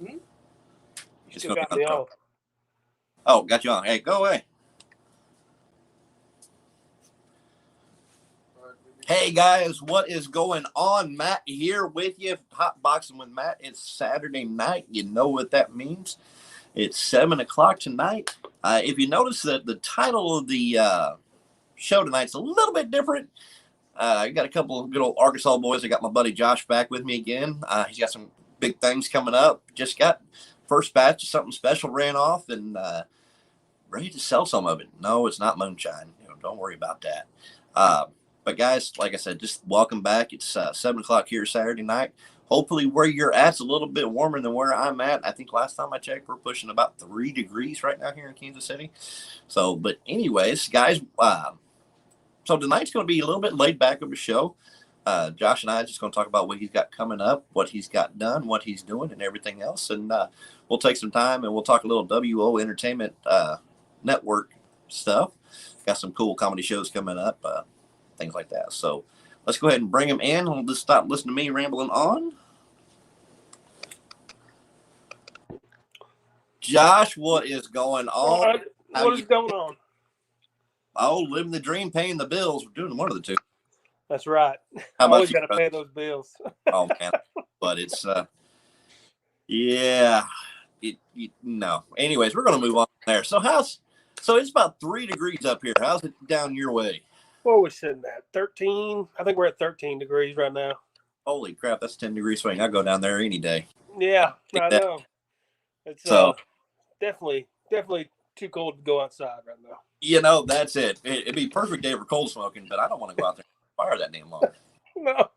You It's still gonna got be me on. on. Oh, got you on. Hey, go away. Hey guys, what is going on? Matt here with you. Hot Boxing with Matt. It's Saturday night. You know what that means. It's 7 o'clock tonight. If you notice that the title of the show tonight's a little bit different. I got a couple of good old Arkansas boys. I got my buddy Josh back with me again. He's got some big things coming up. Just got first batch of something special ran off and ready to sell some of it. No, it's not moonshine. Don't worry about that. But guys, like I said, just welcome back. It's 7 o'clock here Saturday night. Hopefully where you're at's a little bit warmer than where I'm at. I think last time I checked, we're pushing about 3 degrees right now here in Kansas City. So, but anyways, guys, so tonight's going to be a little bit laid back of a show. Josh and I are just going to talk about what he's got coming up, what he's got done, what he's doing, and everything else. And we'll take some time and we'll talk a little WO Entertainment Network stuff. Got some cool comedy shows coming up, things like that. So let's go ahead and bring him in. We'll just stop listening to me rambling on. Josh, what is going on? What is going on? Oh, living the dream, paying the bills. We're doing one of the two. That's right. How I always about got to pay those bills. Oh man, but it's yeah. No. Anyways, we're gonna move on there. So it's about 3 degrees up here. How's it down your way? What are we sitting at? 13? I think we're at 13 degrees right now. Holy crap, that's 10-degree swing. I'll go down there any day. Yeah, I know. It's definitely too cold to go outside right now. That's it. It'd be a perfect day for cold smoking, but I don't want to go out there and fire that damn long. No,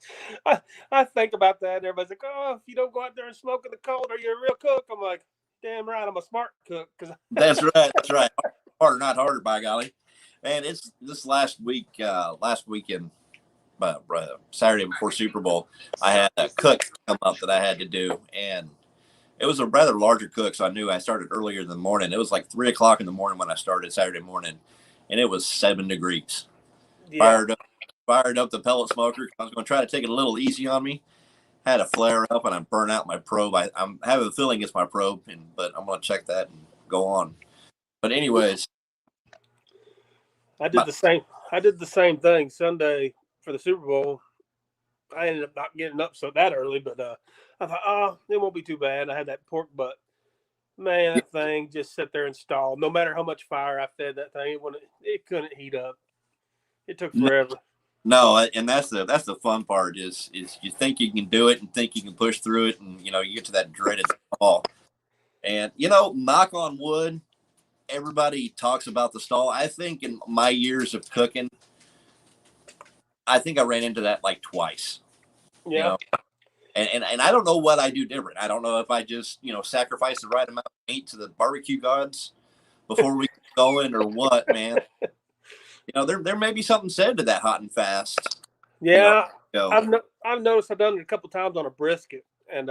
I think about that. Everybody's like, "Oh, if you don't go out there and smoke in the cold, are you a real cook?" I'm like, "Damn right, I'm a smart cook." That's right. That's right. Harder, not harder, by golly. And it's this last weekend, Saturday before Super Bowl, I had a cook come up that I had to do, and it was a rather larger cook, so I knew I started earlier in the morning. It was like 3 o'clock in the morning when I started Saturday morning, and it was 7 degrees. Yeah. Fired up the pellet smoker. I was going to try to take it a little easy on me. Had a flare up, and I burned out my probe. I'm having a feeling it's my probe, but I'm going to check that and go on. But anyways, I did the same thing Sunday for the Super Bowl. I ended up not getting up so that early, but I thought, it won't be too bad. I had that pork butt. Man, that thing just sat there and stalled. No matter how much fire I fed that thing, it couldn't heat up. It took forever. No, and that's the fun part is you think you can do it and think you can push through it, and you get to that dreaded stall. And knock on wood, everybody talks about the stall. I think in my years of cooking, I think I ran into that like twice. Yeah. And I don't know what I do different. I don't know if I just sacrifice the right amount of meat to the barbecue gods before we get going or what, man. There may be something said to that hot and fast. Yeah, I've noticed I've done it a couple times on a brisket, and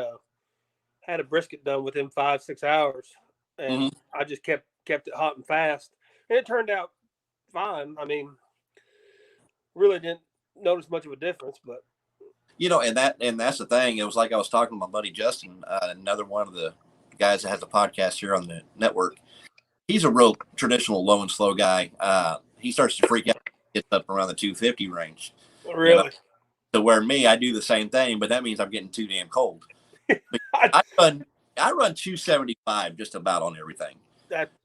had a brisket done within 5-6 hours, and I just kept it hot and fast, and it turned out fine. I mean, really didn't notice much of a difference, but and that's the thing. It was like I was talking to my buddy Justin, another one of the guys that has a podcast here on the network. He's a real traditional low and slow guy. He starts to freak out, gets up around the 250 range. Really? To where I do the same thing, but that means I'm getting too damn cold. I run 275 just about on everything.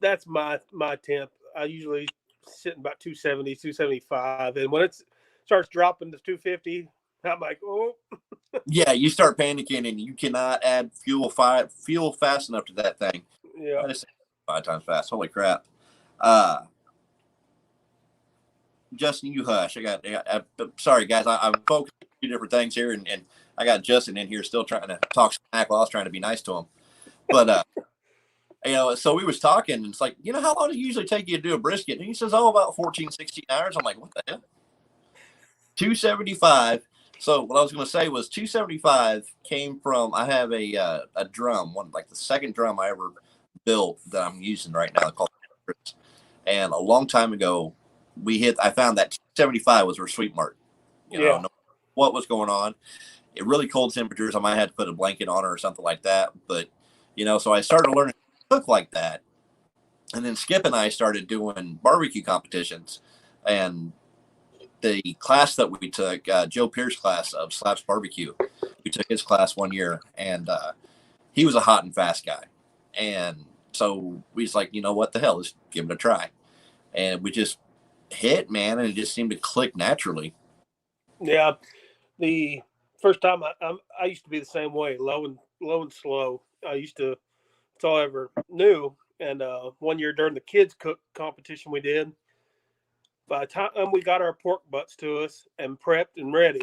That's my temp. I usually sit in about 270, 275, and when it starts dropping to 250, I'm like, oh. Yeah, you start panicking, and you cannot add fuel fast enough to that thing. Yeah, 5 times fast. Holy crap! Justin, you hush. I'm sorry, guys. I'm focused on 2 different things here, and I got Justin in here still trying to talk smack while I was trying to be nice to him. But so we was talking, and it's like, how long does it usually take you to do a brisket? And he says, about 14, 16 hours. I'm like, what the hell? 275. So what I was going to say was 275 came from, I have a drum, like the second drum I ever built that I'm using right now called, and a long time ago, I found that 275 was our sweet mark. No what was going on. At really cold temperatures, I might have to put a blanket on her or something like that. But So I started learning to cook like that. And then Skip and I started doing barbecue competitions. And the class that we took, Joe Pierce class of Slaps Barbecue, we took his class one year, and he was a hot and fast guy. And so we was like, what the hell, let's give it a try. And we just hit, man, and it just seemed to click naturally. Yeah, the first time I used to be the same way, low and slow. That's all I ever knew. And one year during the kids cook competition we did, by the time we got our pork butts to us and prepped and ready,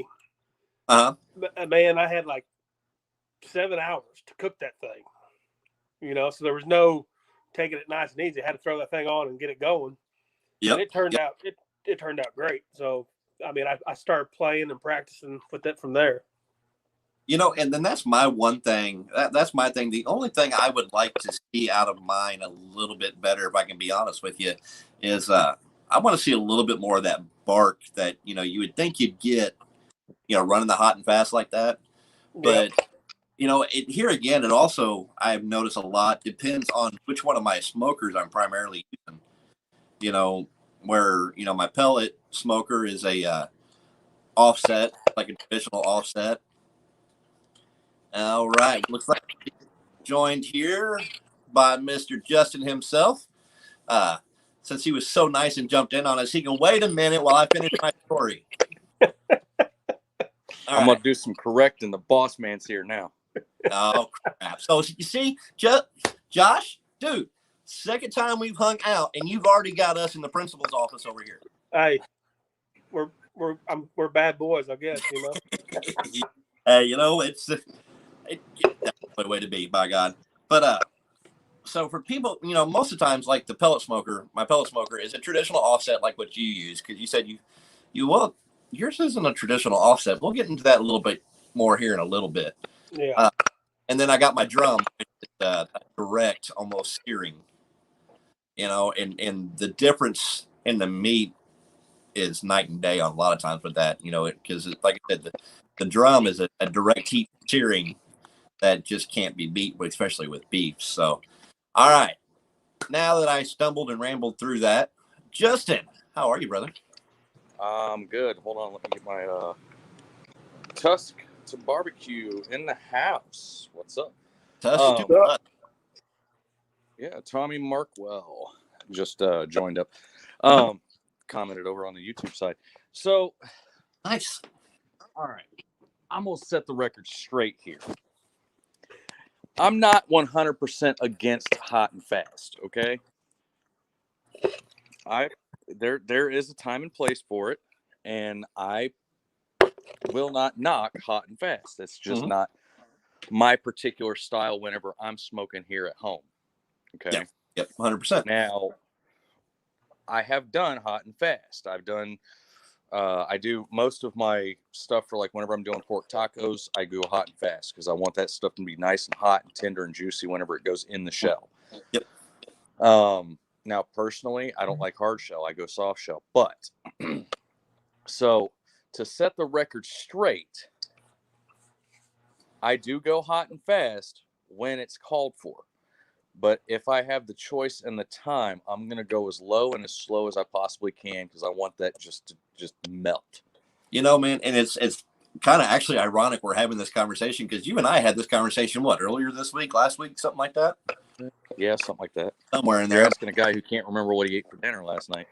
man, I had like 7 hours to cook that thing. So there was no taking it nice and easy. I had to throw that thing on and get it going. Yep. And it turned out it turned out great. So I mean, I started playing and practicing with that from there. And then that's my one thing. That's my thing. The only thing I would like to see out of mine a little bit better, if I can be honest with you, is I want to see a little bit more of that bark that, you would think you'd get, running the hot and fast like that. But, here again, it also, I've noticed a lot, depends on which one of my smokers I'm primarily using. Where, my pellet smoker is a offset, like a traditional offset. All right. Looks like joined here by Mr. Justin himself. Since he was so nice and jumped in on us, he can wait a minute while I finish my story. I'm going to do some correcting. The boss man's here now. Oh, crap. So you see, Josh, dude, second time we've hung out, and you've already got us in the principal's office over here. Hey, we're bad boys, I guess, Hey, it's the way to be, by God. But so for people, most of the times, like the pellet smoker, my pellet smoker is a traditional offset like what you use, because you said well, yours isn't a traditional offset. We'll get into that a little bit more here in a little bit. Yeah. And then I got my drum, direct, almost searing. And the difference in the meat is night and day on a lot of times with that, because like I said, the drum is a direct heat searing that just can't be beat, especially with beef. So, all right. Now that I stumbled and rambled through that, Justin, how are you, brother? I'm good. Hold on. Let me get my Tusk to barbecue in the house. What's up? Tusk. Yeah, Tommy Markwell just joined up. Commented over on the YouTube side. So, nice. All right. I'm going to set the record straight here. I'm not 100% against hot and fast, okay? There is a time and place for it, and I will not knock hot and fast. That's just not my particular style whenever I'm smoking here at home. Okay? Yep, 100%. Now, I have done hot and fast. I do most of my stuff for like whenever I'm doing pork tacos, I go hot and fast because I want that stuff to be nice and hot and tender and juicy whenever it goes in the shell. Yep. Now, personally, I don't like hard shell. I go soft shell. But so to set the record straight, I do go hot and fast when it's called for. But if I have the choice and the time, I'm going to go as low and as slow as I possibly can because I want that just to melt. Man, and it's kind of actually ironic we're having this conversation because you and I had this conversation, earlier this week, last week, something like that? Yeah, something like that. Somewhere in there. You're asking a guy who can't remember what he ate for dinner last night.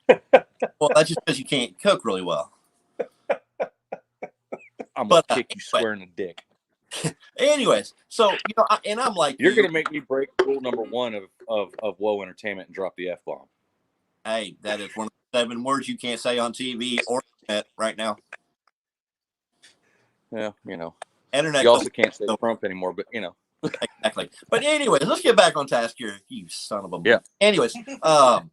Well, that's just because you can't cook really well. I'm going to kick you square in the dick. Anyways, so and I'm like, you're gonna make me break rule number 1 of Whoa Entertainment and drop the F-bomb. Hey, that is one of the 7 words you can't say on TV or internet right now. Yeah, internet. You also can't say Trump anymore, but exactly. But anyways, let's get back on task here, you son of a. Yeah. Anyways, I'm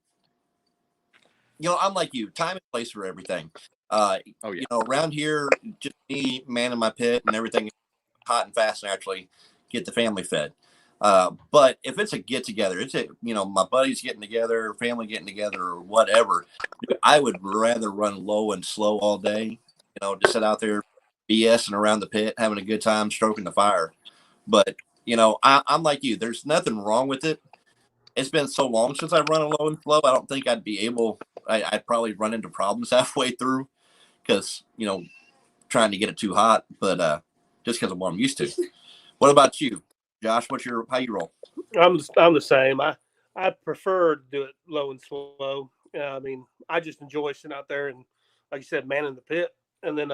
like you, time and place for everything. Around here, just me, man in my pit, and everything. Hot and fast and actually get the family fed. But if it's a get together, it's my buddies getting together, family getting together, or whatever, I would rather run low and slow all day, just sit out there BSing around the pit, having a good time, stroking the fire. But I'm like you. There's nothing wrong with it. It's been so long since I've run a low and slow. I don't think I'd be able. I'd probably run into problems halfway through because trying to get it too hot. But just because of what I'm used to. What about you, Josh? How you roll? I'm the same. I prefer to do it low and slow. I mean, I just enjoy sitting out there and, like you said, man in the pit. And then,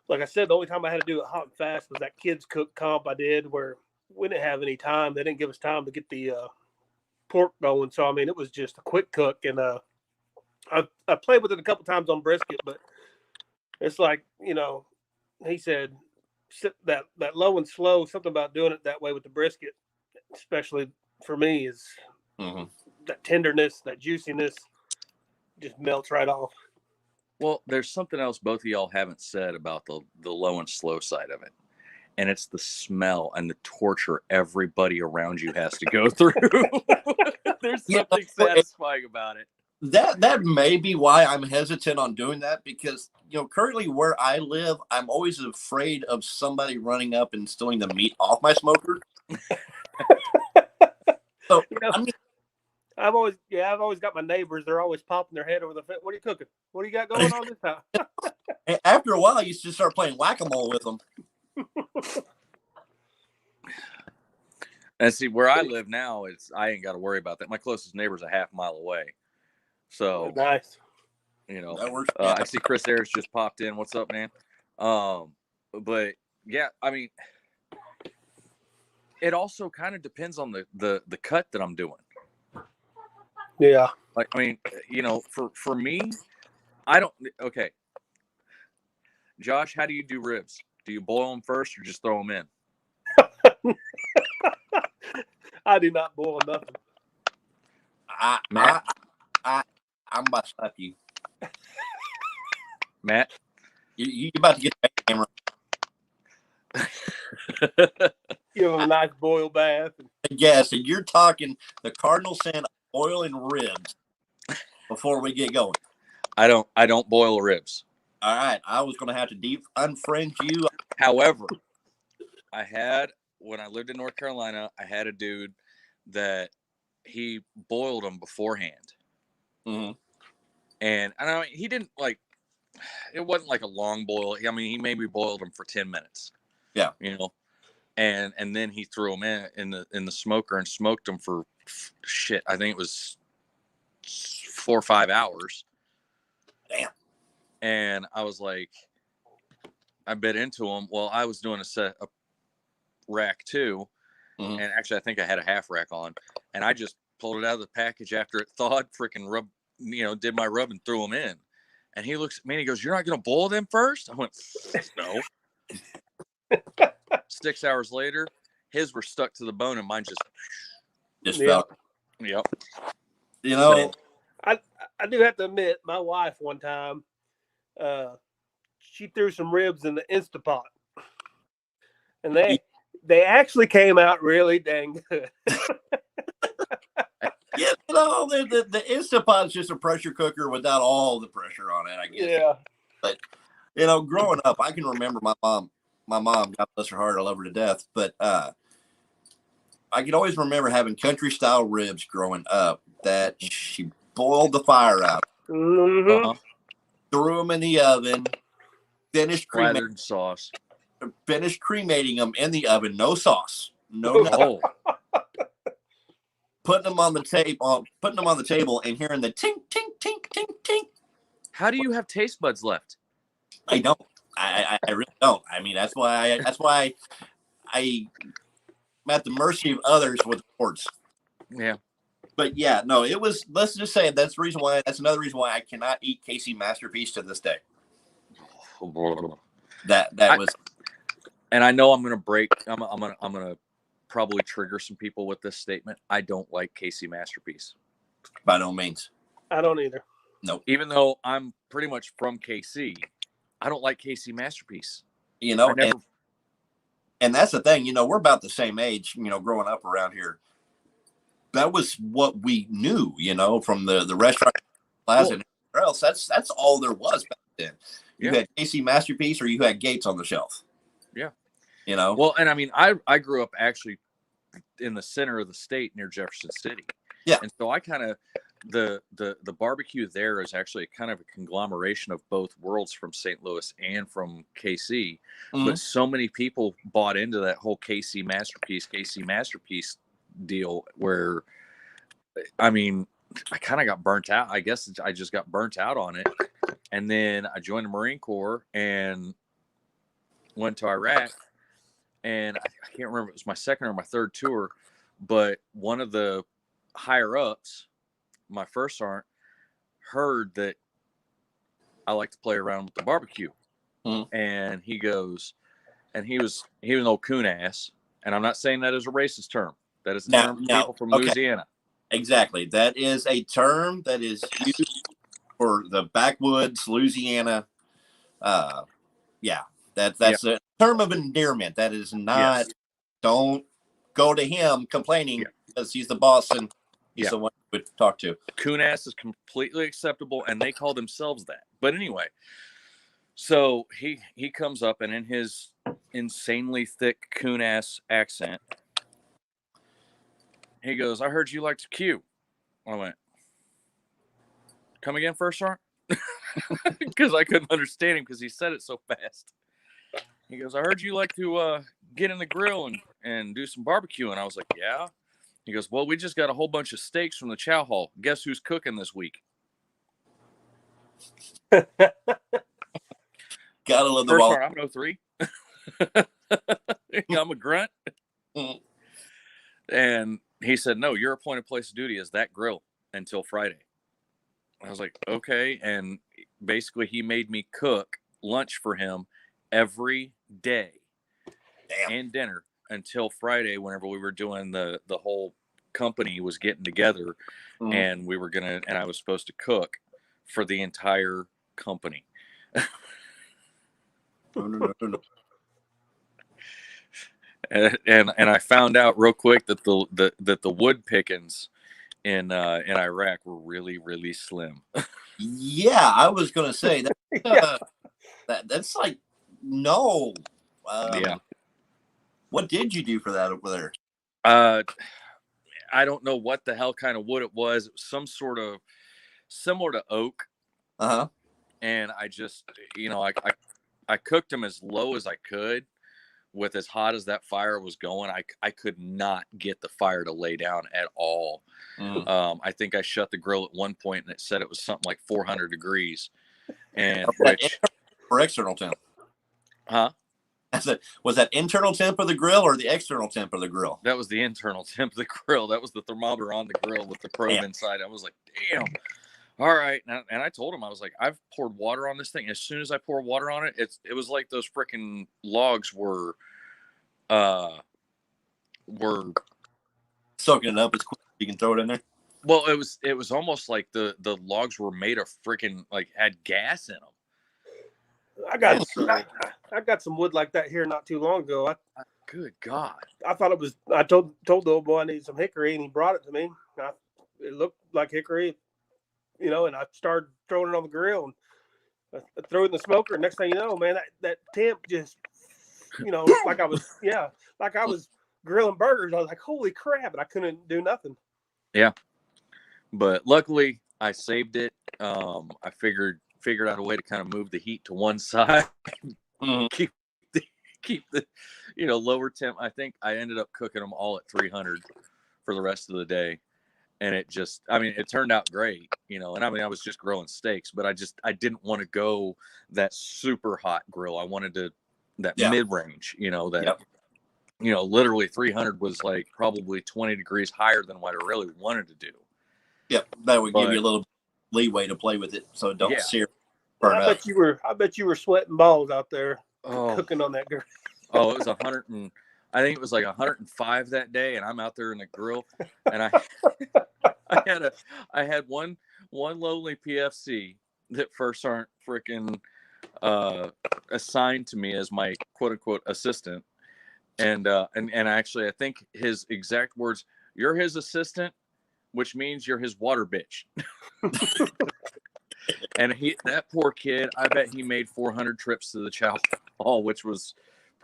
like I said, the only time I had to do it hot and fast was that kids cook comp I did where we didn't have any time. They didn't give us time to get the pork going. So I mean, it was just a quick cook. And I played with it a couple times on brisket, but it's like he said that low and slow. Something about doing it that way with the brisket, especially for me, is that tenderness, that juiciness, just melts right off. Well, there's something else both of y'all haven't said about the low and slow side of it. And it's the smell and the torture everybody around you has to go through. There's something satisfying about it. That may be why I'm hesitant on doing that because, currently where I live, I'm always afraid of somebody running up and stealing the meat off my smoker. So, I mean, I've always got my neighbors. They're always popping their head over the fence. What are you cooking? What do you got going on this time? After a while, you just start playing whack-a-mole with them. And see, where I live now, I ain't got to worry about that. My closest neighbor's a half mile away. So nice. That works. I see Chris Ayers just popped in. What's up, man? But yeah, I mean, it also kind of depends on the cut that I'm doing. Yeah. Like, I mean, for me, I don't. Okay, Josh, how do you do ribs? Do you boil them first or just throw them in? I do not boil nothing. I'm about to slap you, Matt. You about to get that camera? Give them a nice boiled bath. Yes, and you're talking the Cardinal Sin oil and ribs before we get going. I don't boil ribs. All right, I was going to have to deep unfriend you. However, when I lived in North Carolina, I had a dude that he boiled them beforehand. Mm-hmm. And I mean, he didn't it wasn't like a long boil. I mean, he maybe boiled them for 10 minutes. Yeah. And then he threw them in the smoker and smoked them for I think it was 4 or 5 hours. Damn. And I was like, I bit into them. Well, I was doing a rack too. Mm-hmm. And actually I think I had a half rack on, and I just pulled it out of the package after it thawed, freaking did my rub and threw them in. And he looks at me and he goes, "You're not going to boil them first?" I went, "No." 6 hours later, his were stuck to the bone and mine just fell. Yep. I do have to admit, my wife one time, she threw some ribs in the Instapot, and they actually came out really dang good. Yeah, the Instapot's just a pressure cooker without all the pressure on it, I guess. Yeah. But growing up, I can remember my mom, God bless her heart, I love her to death. But I can always remember having country style ribs growing up that she boiled the fire out, Mm-hmm. threw them in the oven, finished cremating them in the oven, no sauce, no nothing. Putting them on the table and hearing the tink, tink, tink, tink, tink. How do you have taste buds left? I don't. I really don't. I mean, that's why I'm at the mercy of others with words. Yeah. But yeah, no, it was. Let's just say that's another reason why I cannot eat Casey Masterpiece to this day. That was. And I know I'm gonna break. I'm gonna probably trigger some people with this statement. I don't like Casey Masterpiece. By no means. I don't either. No. Even though I'm pretty much from KC, I don't like Casey Masterpiece. And that's the thing. We're about the same age. Growing up around here, that was what we knew. From the restaurant plaza and everywhere else. That's all there was back then. You had Casey Masterpiece, or you had Gates on the shelf. Yeah. You know. Well, and I mean, I grew up actually in the center of the state near Jefferson City. Yeah. And so I kind of the barbecue there is actually kind of a conglomeration of both worlds from St. Louis and from KC. Mhm. But so many people bought into that whole KC Masterpiece deal where, I mean, I kind of got burnt out. I guess I just got burnt out on it. And then I joined the Marine Corps and went to Iraq. And I can't remember, it was my second or my third tour, but one of the higher ups, my first sergeant, heard that I like to play around with the barbecue. Mhm. And he goes, and he was an old coon ass. And I'm not saying that as a racist term. That is a term for people from Louisiana. Exactly. That is a term that is used for the backwoods, Louisiana. Yeah. That's a term of endearment. That is not, Yes. Don't go to him complaining because he's the boss and he's the one you would talk to. Coon ass is completely acceptable, and they call themselves that. But anyway, so he comes up, and in his insanely thick coon ass accent, he goes, "I heard you like to cue." I went, "Come again, first sergeant?" Because I couldn't understand him because he said it so fast. He goes, "I heard you like to get in the grill and do some barbecue." And I was like, "Yeah." He goes, "Well, we just got a whole bunch of steaks from the chow hall. Guess who's cooking this week?" Gotta love the First wall. part, I'm 03. I'm a grunt. Mhm. And he said, "No, your appointed place of duty is that grill until Friday." I was like, "Okay." And basically he made me cook lunch for him every day. Damn. And dinner until Friday, whenever we were doing the whole company was getting together. Mhm. And we were and I was supposed to cook for the entire company. No. And I found out real quick that the wood pickings in Iraq were really, really slim. Yeah, I was gonna say that. Yeah. That's like no. Yeah. What did you do for that over there? I don't know what the hell kind of wood it was. It was some sort of similar to oak. Uh-huh. And I just, I cooked them as low as I could with as hot as that fire was going. I could not get the fire to lay down at all. Mhm. I think I shut the grill at one point and it said it was something like 400 degrees. And For external temp. huh? Was that internal temp of the grill or the external temp of the grill? That was the internal temp of the grill. That was the thermometer on the grill with the probe inside. I was like, damn. All right. And I told him, I was like, I've poured water on this thing. As soon as I pour water on it, it was like those freaking logs were Soaking it up as quick as you can throw it in there. Well, it was almost like the logs were made of freaking, like, had gas in them. I got some wood like that here not too long ago. Good God. I thought it was. I told the old boy I needed some hickory, and he brought it to me. It looked like hickory, and I started throwing it on the grill and I threw it in the smoker. And next thing you know, man, that temp just, like I was grilling burgers. I was like, holy crap! And I couldn't do nothing. Yeah, but luckily I saved it. I figured out a way to kind of move the heat to one side, keep the lower temp. I think I ended up cooking them all at 300 for the rest of the day, and it turned out great, and I was just grilling steaks, but I didn't want to go that super hot grill. I wanted that mid range, literally 300 was like probably 20 degrees higher than what I really wanted to do. Yep, that would give you a little leeway to play with it, so it don't sear. I bet you were sweating balls out there cooking on that grill. Oh, it was 100 and I think it was like 105 that day, and I'm out there in the grill, and I had one lonely PFC that first aren't freaking assigned to me as my quote unquote assistant, and actually I think his exact words, "You're his assistant, which means you're his water bitch." And that poor kid, I bet he made 400 trips to the chow hall, which was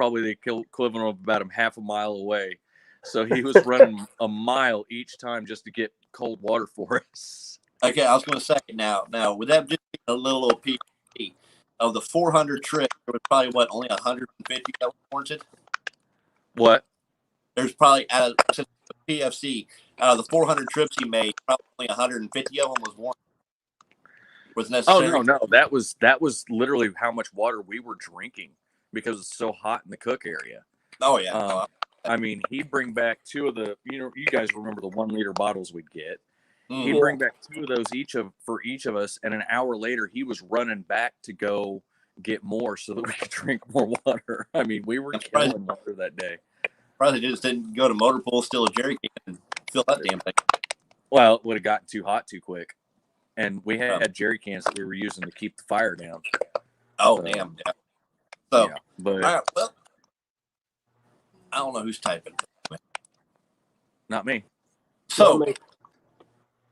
probably the equivalent of about half a mile away. So he was running a mile each time just to get cold water for us. Okay, I was going to say now with that just a little PFC of the 400 trips, there was probably only 150 that were warranted. What? There's probably out of PFC out of the 400 trips he made, probably only 150 of them was warranted. Was necessary. Oh no, that was literally how much water we were drinking because it's so hot in the cook area. Oh yeah. I mean, he'd bring back two of the, you guys remember the 1 liter bottles we'd get. Mm. He'd bring back two of those for each of us, and an hour later he was running back to go get more so that we could drink more water. I mean, we were killing water that day. Probably just didn't go to motor pool, steal a jerry can, and fill that damn thing. Well, it would have gotten too hot too quick. And we had jerry cans that we were using to keep the fire down. Oh, damn. Yeah. So, yeah, but all right, well, I don't know who's typing. Not me. So,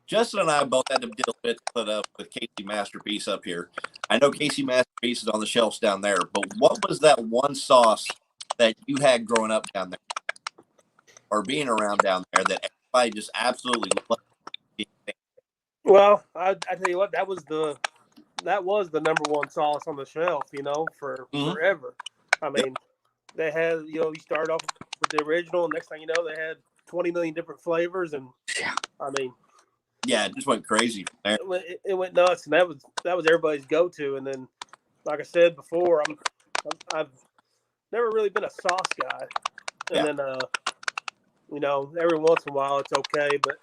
Justin and I both had to deal with put up with Casey Masterpiece up here. I know Casey Masterpiece is on the shelves down there, but what was that one sauce that you had growing up down there or being around down there that everybody just absolutely loved? Well, I tell you what, that was the number one sauce on the shelf, for forever. I mean, they had, you start off with the original, and next thing you know, they had 20 million different flavors, and I mean, yeah, it just went crazy from there. It went nuts, and that was everybody's go-to. And then, like I said before, I've never really been a sauce guy, and then every once in a while it's okay, but.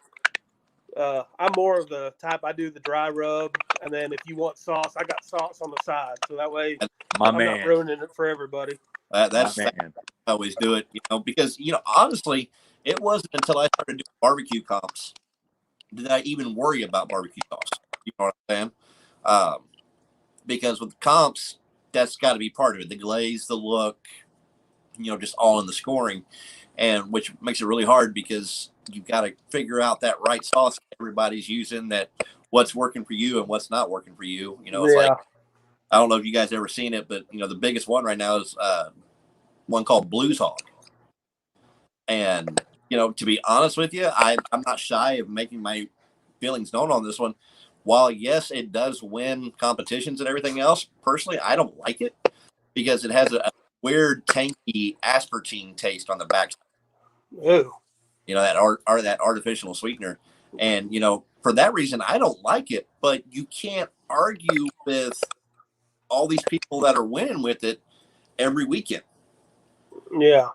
I'm more of the type, I do the dry rub, and then if you want sauce, I got sauce on the side. So that way I'm not ruining it for everybody. That's how I always do it, because, honestly, it wasn't until I started doing barbecue comps did I even worry about barbecue sauce. You know what I'm saying? Because with the comps, that's got to be part of it. The glaze, the look, just all in the scoring, and which makes it really hard because you've got to figure out that right sauce everybody's using, that what's working for you and what's not working for you. It's like, I don't know if you guys ever seen it, but the biggest one right now is one called Blues Hog. And, to be honest with you, I'm not shy of making my feelings known on this one. While, yes, it does win competitions and everything else, personally, I don't like it because it has a weird, tanky aspartame taste on the back. Ew. That artificial sweetener. And, for that reason, I don't like it, but you can't argue with all these people that are winning with it every weekend. Yeah.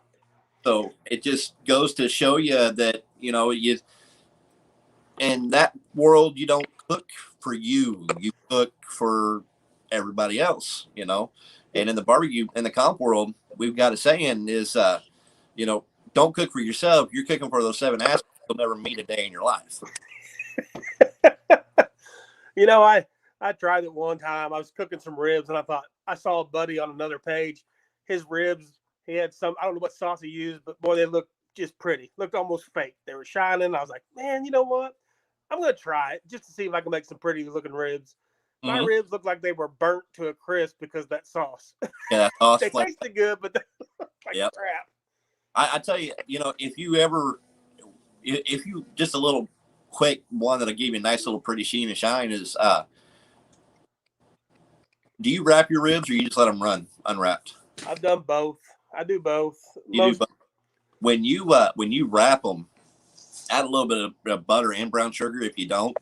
So it just goes to show you that, you in that world, you don't cook for you cook for everybody else, and in the barbecue, in the comp world, we've got a saying is, don't cook for yourself. You're cooking for those 7 assholes you'll never meet a day in your life. I tried it one time. I was cooking some ribs, and I saw a buddy on another page. His ribs, he had some, I don't know what sauce he used, but boy, they looked just pretty. Looked almost fake. They were shining. I was like, man, you know what? I'm going to try it just to see if I can make some pretty looking ribs. My ribs looked like they were burnt to a crisp because of that sauce. Yeah, sauce they tasted good, but they looked like crap. I tell you, if you just a little quick one that'll give you a nice little pretty sheen and shine is, do you wrap your ribs or you just let them run unwrapped? I've done both. I do both. Do both. When you wrap them, add a little bit of butter and brown sugar if you don't,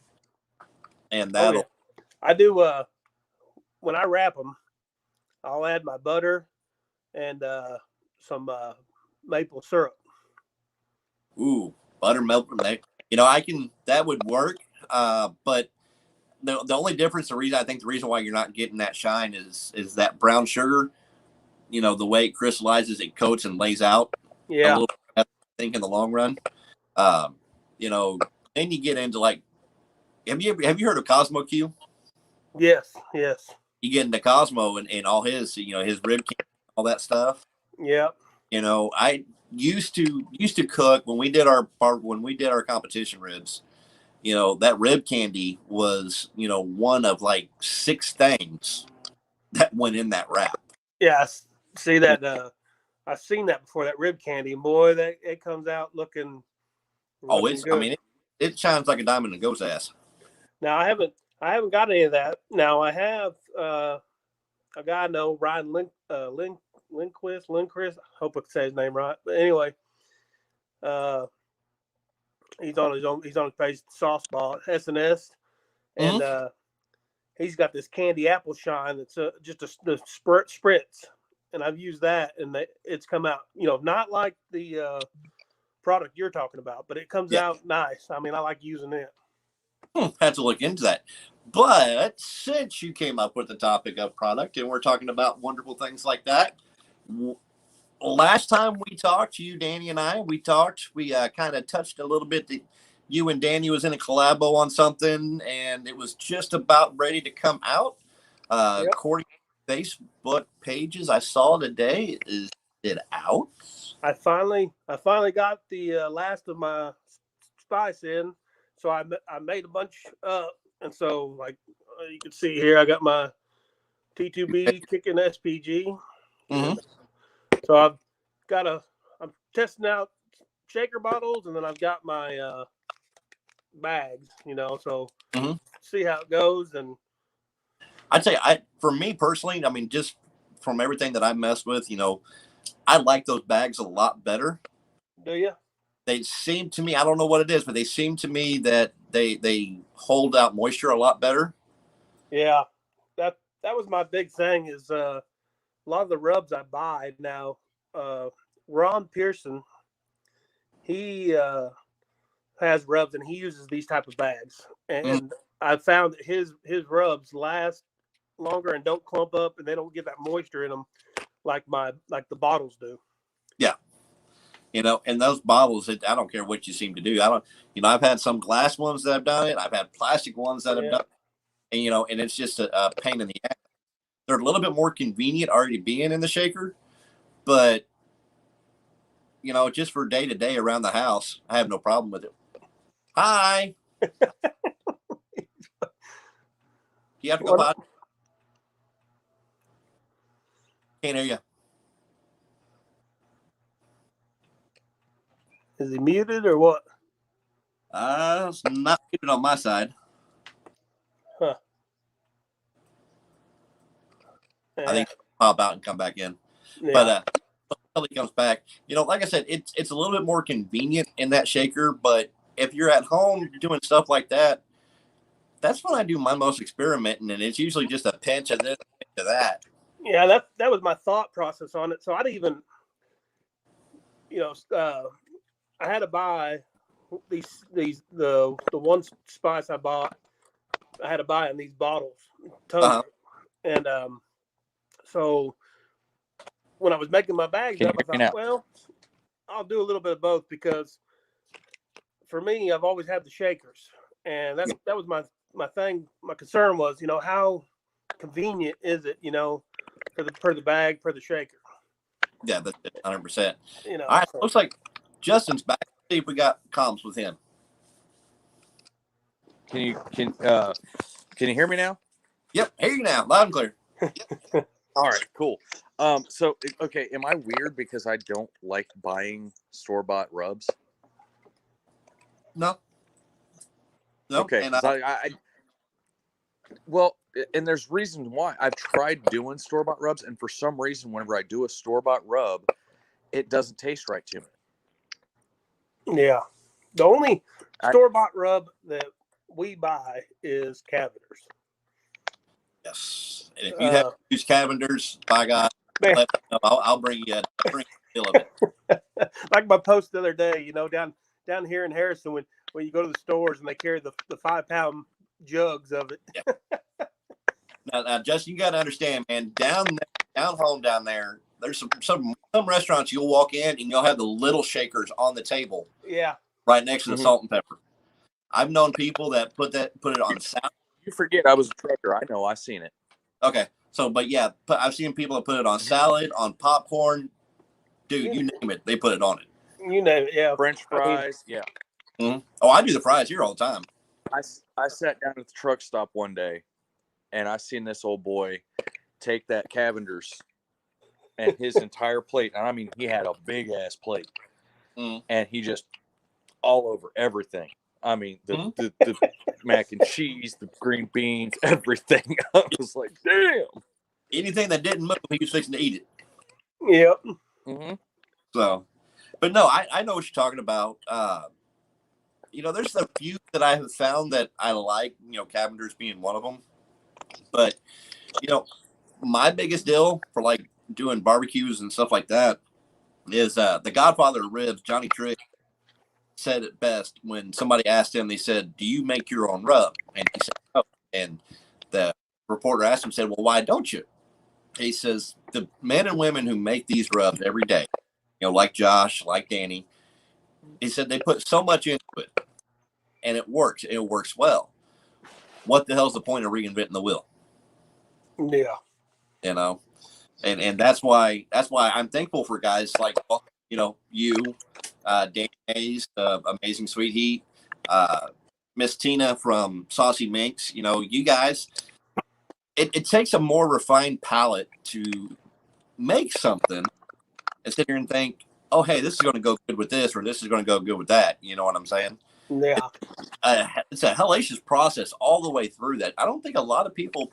and that'll. I do. When I wrap them, I'll add my butter and some maple syrup. Ooh, butter maple. That would work. But the only difference, the reason why you're not getting that shine is that brown sugar. The way it crystallizes, it coats and lays out. Yeah. A little bit, I think in the long run. Then you get into like, have you heard of Cosmo Q? Yes. You get into Cosmo and all his, his rib candy, all that stuff. Yeah. I used to cook when we did our competition ribs. That rib candy was, one of like 6 things that went in that wrap. Yeah. See that? I've seen that before, that rib candy. Boy, that it comes out looking It's good. I mean it shines like a diamond in a goat's ass. Now I haven't got any of that. Now I have a guy I know, Ryan Lindquist. I hope I can say his name right. But anyway, he's on his page, Sauce Ball SNS, and he's got this candy apple shine that's just the spritz, and I've used that, and it's come out, not like the product you're talking about, but it comes out nice. I mean, I like using it. Had to look into that. But since you came up with the topic of product and we're talking about wonderful things like that, last time we talked, you, Danny, and we kind of touched a little bit that you and Danny was in a collabo on something, and it was just about ready to come out. According to Facebook pages I saw today, is it out? I finally got the last of my spice in, so I made a bunch up, and so like you can see here, I got my T2B kicking SPG. So I'm testing out shaker bottles, and then I've got my bags, so see how it goes. And I'd say for me personally, I mean, just from everything that I messed with, I like those bags a lot better. Do you? They seem to me, I don't know what it is, but they seem to me that they hold out moisture a lot better. Yeah, that was my big thing is a lot of the rubs I buy now. Ron Pearson, he has rubs, and he uses these type of bags, and I found that his rubs last longer and don't clump up, and they don't get that moisture in them like the bottles do. Yeah. And those bottles, I don't care what you seem to do. I've had some glass ones that have done it. I've had plastic ones that have done it. And it's just a pain in the ass. They're a little bit more convenient already being in the shaker, but just for day to day around the house, I have no problem with it. Hi. You have to go by. Can't hear you. Is he muted or what? It's not muted on my side. Huh. I think he'll pop out and come back in. Yeah. But until he comes back, like I said, it's a little bit more convenient in that shaker. But if you're at home doing stuff like that, that's when I do my most experimenting, and it's usually just a pinch of this, a pinch of that. Yeah, that was my thought process on it. So I'd even, I had to buy the one spice I bought. I had to buy in these bottles, tons, and so when I was making my bags up, I thought, well, I'll do a little bit of both, because for me, I've always had the shakers, and that was my thing. My concern was, how convenient is it, for the bag, for the shaker. Yeah, that's 100%. All right, so. Looks like Justin's back. Let's see if we got comms with him. Can you hear me now? Yep, hear you now, loud and clear. All right, cool. So okay, am I weird because I don't like buying store-bought rubs? No. Okay, and well, and there's reasons why. I've tried doing store-bought rubs, and for some reason, whenever I do a store-bought rub, it doesn't taste right to me. Yeah, the only store-bought rub that we buy is Cavender's. Yes, and if you have to use Cavender's, by God, I'll bring you a deal of it. Like my post the other day, down here in Harrison, when you go to the stores and they carry the 5-pound jugs of it. Yeah. Now, Justin, you got to understand, man. Down home down there, there's some restaurants you'll walk in and you'll have the little shakers on the table. Yeah. Right next to the salt and pepper. I've known people that put it on salad. You forget I was a trucker. I know. I've seen it. Okay. So, but yeah, I've seen people that put it on salad, on popcorn. Dude, you name it, they put it on it. You name it, yeah. French fries, yeah. Mm-hmm. Oh, I do the fries here all the time. I sat down at the truck stop one day, and I seen this old boy take that Cavender's and his entire plate. And I mean, he had a big ass plate, and he just all over everything. I mean, the mac and cheese, the green beans, everything. I was like, damn. Anything that didn't move, he was fixing to eat it. Yep. Mm-hmm. So, but no, I know what you're talking about. There's a few that I have found that I like, Cavender's being one of them. But, my biggest deal for like doing barbecues and stuff like that is the Godfather of Ribs, Johnny Trigg, said it best when somebody asked him, they said, "Do you make your own rub?" And he said, "No." And the reporter asked him, said, "Well, why don't you?" He says, "The men and women who make these rubs every day, like Josh, like Danny," he said, "they put so much into it and it works. It works well. What the hell's the point of reinventing the wheel?" Yeah. And that's why I'm thankful for guys like, you, Danny Hayes, Amazing Sweet Heat, Miss Tina from Saucy Minx, you guys, it takes a more refined palate to make something and sit here and think, oh, hey, this is going to go good with this, or this is going to go good with that. You know what I'm saying? Yeah. It's a hellacious process all the way through that. I don't think a lot of people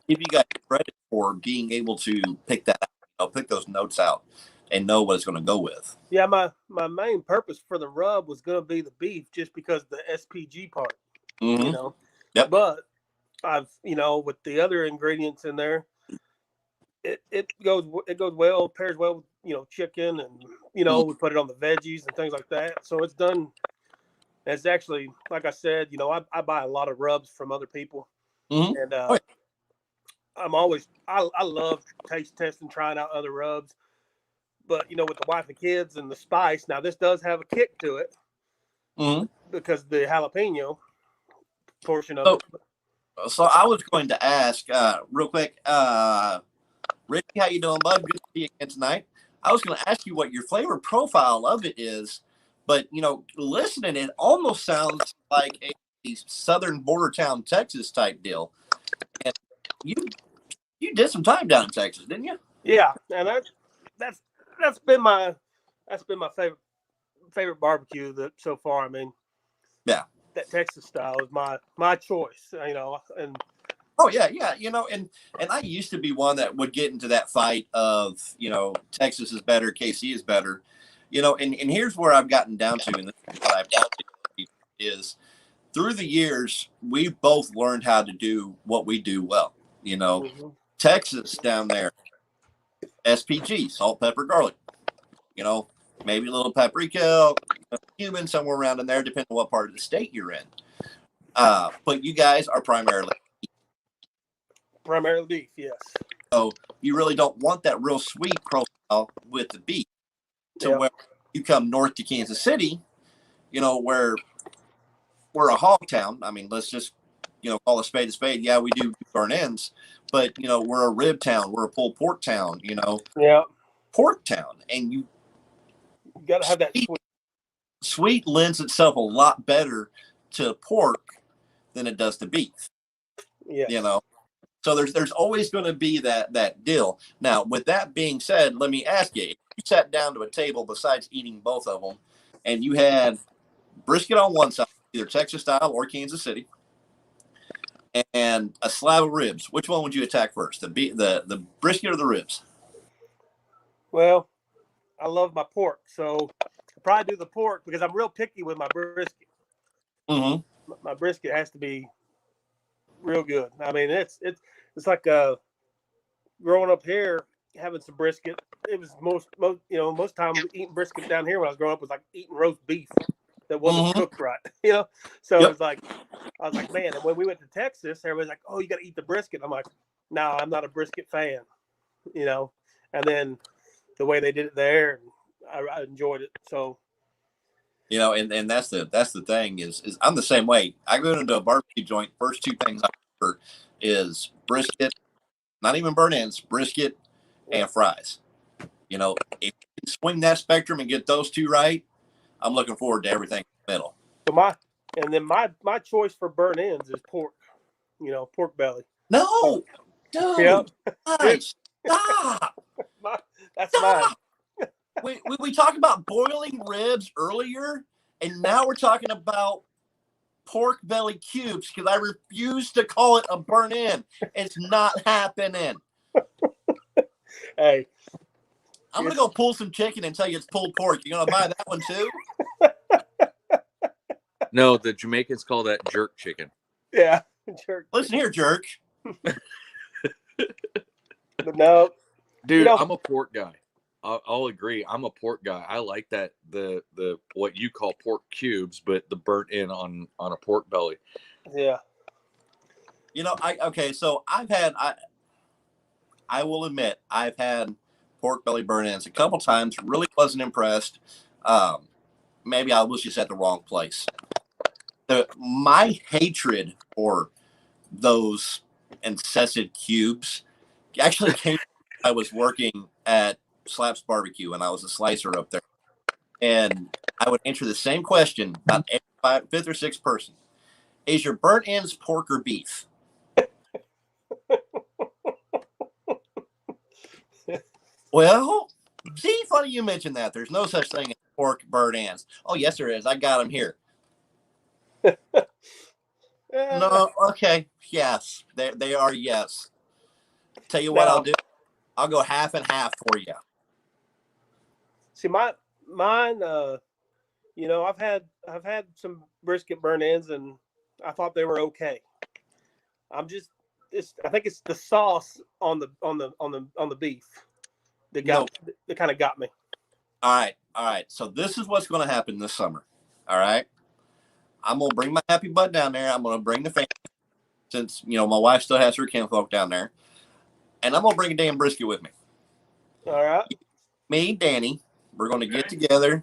give you guys credit for being able to pick that out, pick those notes out and know what it's going to go with. Yeah, my main purpose for the rub was going to be the beef, just because of the SPG part, Yep. But I've, with the other ingredients in there, it goes well, pairs well with, chicken, and, we put it on the veggies and things like that. So it's done. It's actually, like I said, I buy a lot of rubs from other people, and I love taste testing, trying out other rubs. But, with the wife and kids and the spice, now this does have a kick to it because the jalapeno portion of it. So I was going to ask real quick, Ricky, how you doing, bud? Good to see you again tonight. I was going to ask you what your flavor profile of it is, but, listening, it almost sounds like a southern border town, Texas type deal. And you did some time down in Texas, didn't you? Yeah, and that's been my favorite barbecue so far. I mean, yeah, that Texas style is my choice. And oh yeah, and I used to be one that would get into that fight of Texas is better, KC is better, and here's where I've gotten down to, and this is what I've down to is through the years we've both learned how to do what we do well. Texas down there, SPG, salt, pepper, garlic. Maybe a little paprika, cumin, somewhere around in there, depending on what part of the state you're in. But you guys are primarily beef, yes. So you really don't want that real sweet profile with the beef. Where you come north to Kansas City, where we're a hog town. I mean, let's just call a spade a spade. Yeah, we do burn ends, but we're a rib town. We're a pulled pork town. Pork town, and you got to have that sweet lends itself a lot better to pork than it does to beef. Yeah. So there's always going to be that deal. Now, with that being said, let me ask you: if you sat down to a table besides eating both of them, and you had brisket on one side, either Texas style or Kansas City, and a slab of ribs, which one would you attack first? The brisket or the ribs? Well, I love my pork, so I'll probably do the pork because I'm real picky with my brisket. Mm-hmm. My brisket has to be real good. I mean, it's like growing up here, having some brisket. It was most time eating brisket down here when I was growing up was like eating roast beef that wasn't cooked right. So it was like, I was like, man. And when we went to Texas, everybody's like, oh, you got to eat the brisket. I'm like, no, I'm not a brisket fan. And then the way they did it there, I enjoyed it. So. And that's the thing is I'm the same way. I go into a barbecue joint. First two things I order is brisket, not even burnt ends, brisket and fries. If you can swing that spectrum and get those two right, I'm looking forward to everything in the middle. So my choice for burnt ends is pork. Pork belly. No, dude, Yeah. nice. Stop. That's mine. Stop. We talked about boiling ribs earlier, and now we're talking about pork belly cubes because I refuse to call it a burnt end. It's not happening. Hey, I'm gonna go pull some chicken and tell you it's pulled pork. You gonna buy that one too? No, the Jamaicans call that jerk chicken. yeah, jerk. Listen here, jerk. But no, Dude, You know- I'm a pork guy. I'll agree. I'm a pork guy. I like that the what you call pork cubes, but the burnt end on a pork belly. yeah, You know, so I will admit I've had pork belly burnt ends a couple times. Really wasn't impressed. Maybe I was just at the wrong place. My hatred for those incessant cubes actually came when I was working at Slaps Barbecue and I was a slicer up there. And I would answer the same question about every fifth or sixth person. Is your burnt ends pork or beef? Well, see, funny you mentioned that. There's no such thing as pork burnt ends. Oh, yes, there is. I got them here. No, okay, yes, they are. Yes. Tell you what, Now- I'll do. I'll go half and half for you. See, mine. You know, I've had some brisket burn ends, and I thought they were okay. I think it's the sauce on the beef that kind of got me. All right. So this is what's going to happen this summer. All right. I'm going to bring my happy butt down there. I'm going to bring the family, since my wife still has her kinfolk down there, and I'm going to bring a damn brisket with me. All right. Me, Danny, we're going to get together,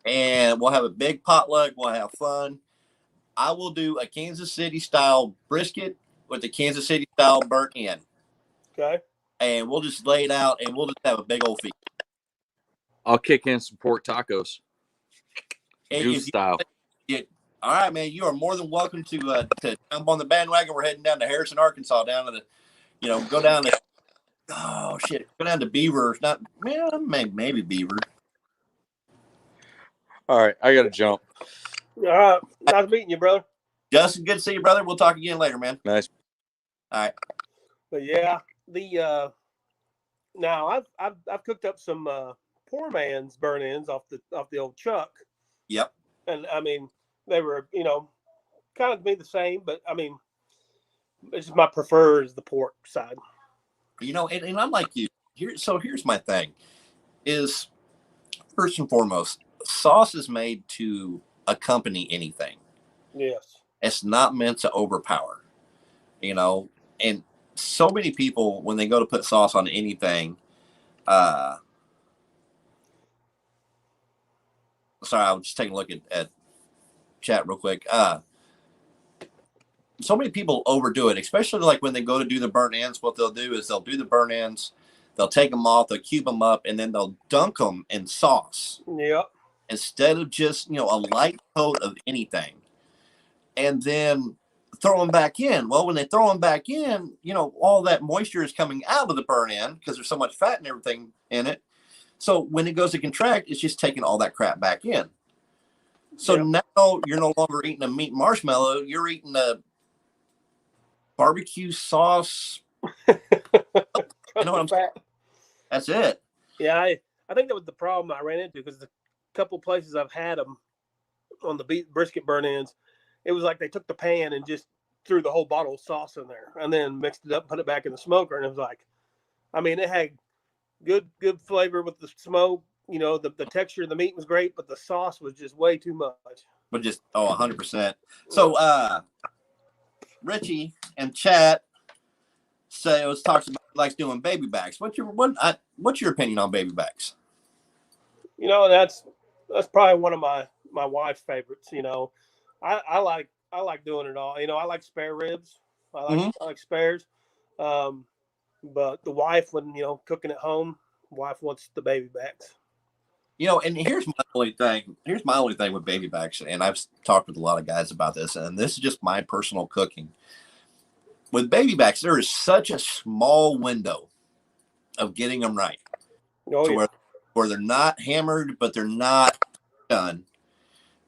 and we'll have a big potluck. We'll have fun. I will do a Kansas City style brisket with the Kansas City style burnt end, Okay. and we'll just lay it out, and we'll just have a big old feast. I'll kick in some pork tacos, If goose you- style. All right, man. You are more than welcome to jump on the bandwagon. We're heading down to Harrison, Arkansas, down to the, go down to, oh shit, go down to Beaver. Not, maybe Beaver. All right, I gotta jump. All right. Nice meeting you, brother. Justin, good to see you, brother. We'll talk again later, man. Nice. All right. But yeah, now I've cooked up some poor man's burn ends off the old chuck. Yep. And I mean, they were kind of be the same, but I mean, it's just my preferred is the pork side. And I'm like you. Here's my thing: is first and foremost, sauce is made to accompany anything. Yes. It's not meant to overpower. And so many people, when they go to put sauce on anything, sorry, I was just taking a look at chat real quick. So many people overdo it, especially like when they go to do the burnt ends. What they'll do is they'll do the burnt ends, they'll take them off, they'll cube them up, and then they'll dunk them in sauce Yep. instead of just a light coat of anything, and then throw them back in. Well, when they throw them back in, all that moisture is coming out of the burnt end because there's so much fat and everything in it. So when it goes to contract, it's just taking all that crap back in. So Yep. now you're no longer eating a meat marshmallow. You're eating a barbecue sauce. You know what I'm saying? That's it. Yeah, I think that was the problem I ran into because the couple places I've had them on the brisket burn ends, it was like they took the pan and just threw the whole bottle of sauce in there and then mixed it up, put it back in the smoker, and it was like, I mean, it had good flavor with the smoke. The texture of the meat was great, but the sauce was just way too much. But just 100%. So Richie and chat talks about he likes doing baby backs. What's your opinion on baby backs? That's probably one of my wife's favorites. I like doing it all. I like spare ribs. I like spares. But the wife, when cooking at home, wife wants the baby backs. And here's my only thing. Here's my only thing with baby backs, and I've talked with a lot of guys about this, and this is just my personal cooking. With baby backs, there is such a small window of getting them right. Oh, To yeah. where they're not hammered, but they're not done.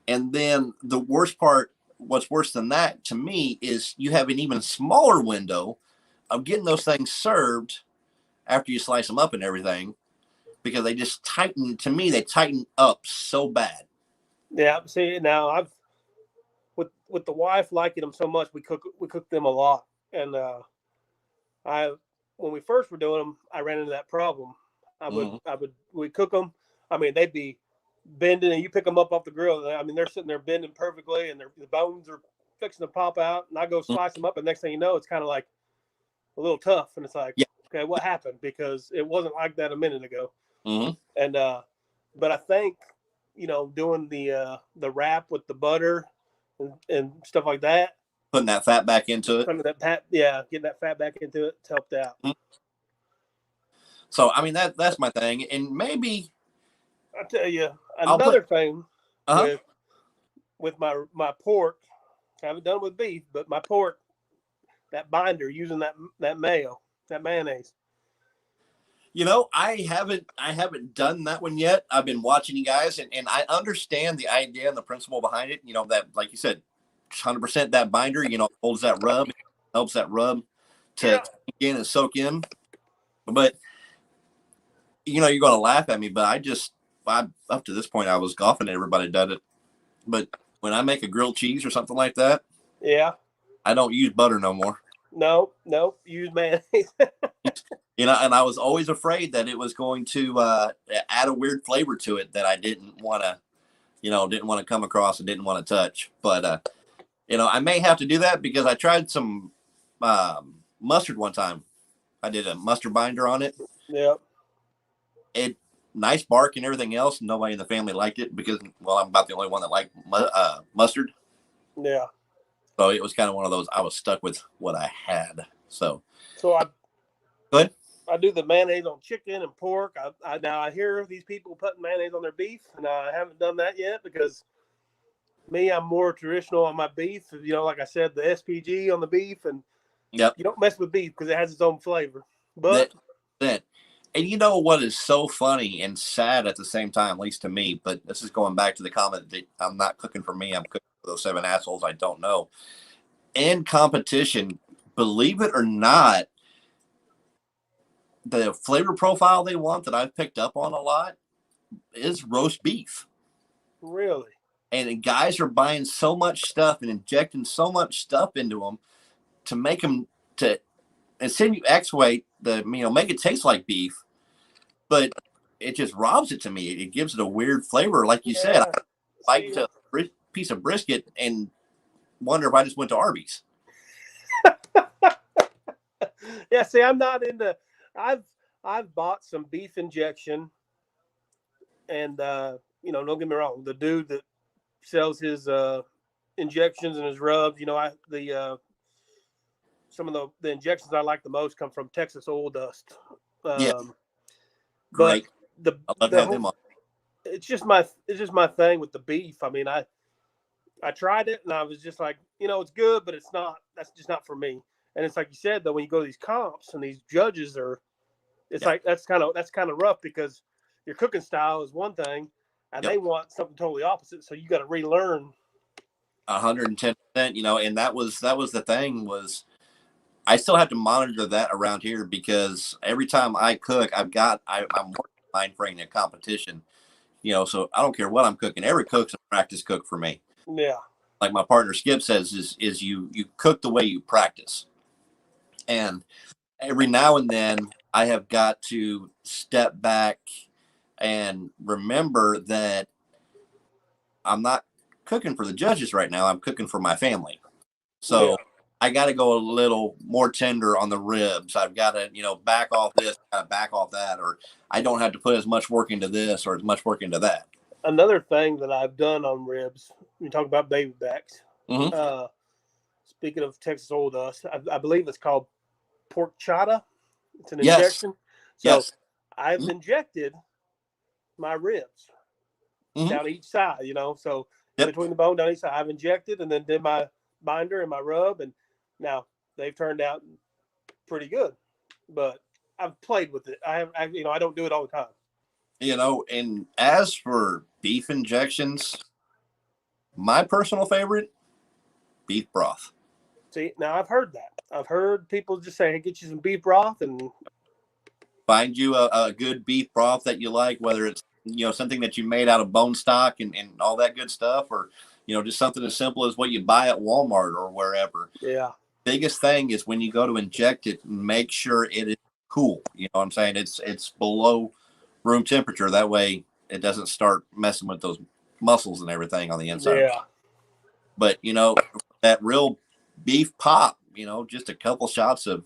And then the worst part, what's worse than that to me, is you have an even smaller window of getting those things served after you slice them up and everything, because they just tighten. To me, they tighten up so bad. Yeah. See, now I've with the wife liking them so much, we cook them a lot, and I when we first were doing them, I ran into that problem. Mhm. We cook them. I mean, they'd be bending, and you pick them up off the grill. I mean, they're sitting there bending perfectly, and the bones are fixing to pop out. And I go slice them up, and next thing you know, it's kind of like a little tough, and it's like, Yeah. okay, what happened? Because it wasn't like that a minute ago. Mm-hmm. And but I think doing the wrap with the butter and stuff like that, Putting that fat back into it. some of that getting that fat back into it's helped out. Mhm. So I mean that's my thing, and maybe I tell you I'll another put. thing Uh-huh. with my pork. I haven't done with beef, but my pork, that binder using that mayo, that mayonnaise. I haven't done that one yet. I've been watching you guys, and I understand the idea and the principle behind it. That, like you said, 100% that binder, holds that rub, helps that rub to Yeah. sink in and soak in. But you're going to laugh at me, but I up to this point I was golfing. Everybody did it, but when I make a grilled cheese or something like that, Yeah. I don't use butter no more. No. Use mayonnaise. And I was always afraid that it was going to add a weird flavor to it that I didn't want to come across and didn't want to touch. But I may have to do that because I tried some mustard one time. I did a mustard binder on it. Yep. It nice bark and everything else. Nobody in the family liked it because, well, I'm about the only one that liked mustard. Yeah. So it was kind of one of those. I was stuck with what I had. So I go ahead. I do the mayonnaise on chicken and pork. Now I hear these people putting mayonnaise on their beef, and I haven't done that yet because me, I'm more traditional on my beef. Like I said, the SPG on the beef, and Yep. you don't mess with beef because it has its own flavor. But that. And you know what is so funny and sad at the same time, at least to me, but this is going back to the comment that I'm not cooking for me, I'm cooking for those 7 assholes I don't know. In competition, believe it or not, the flavor profile they want that I've picked up on a lot is roast beef. Really? And guys are buying so much stuff and injecting so much stuff into them to make them to insinuate make it taste like beef, but it just robs it to me. It gives it a weird flavor. Like you said, I bite into a piece of brisket and wonder if I just went to Arby's. Yeah, see, I'm not into. I've bought some beef injection, and don't get me wrong, the dude that sells his injections and his rubs, some of the injections I like the most come from Texas Oil Dust. Yeah, but great. I love to have them on. It's just my thing with the beef. I mean, I tried it and I was just like, it's good, but it's not. That's just not for me. And it's like you said, though, when you go to these comps and these judges like that's kind of rough because your cooking style is one thing, and they want something totally opposite. So you got to relearn. 110%. And that was the thing was. I still have to monitor that around here because every time I cook, I'm working mind frame in competition. So I don't care what I'm cooking. Every cook's a practice cook for me. Yeah. Like my partner Skip says, is you cook the way you practice. And every now and then I have got to step back and remember that I'm not cooking for the judges right now. I'm cooking for my family. So I got to go a little more tender on the ribs. I've got to, back off this, back off that, or I don't have to put as much work into this or as much work into that. Another thing that I've done on ribs, you talk about baby backs. Mm-hmm. Speaking of Texas Oil Dust, I believe it's called pork chata. It's an injection. So I've injected my ribs down each side, so between the bone down each side, I've injected and then did my binder and my rub, and now they've turned out pretty good. But I've played with it. I don't do it all the time. And as for beef injections, my personal favorite, beef broth. See, now I've heard that. I've heard people just say, "Hey, get you some beef broth," and Find you a good beef broth that you like, whether it's something that you made out of bone stock and all that good stuff, or just something as simple as what you buy at Walmart or wherever. yeah, Biggest thing is when you go to inject it, make sure it is cool. You know what I'm saying? It's below room temperature. That way it doesn't start messing with those muscles and everything on the inside. yeah, But that real beef pop, just a couple shots of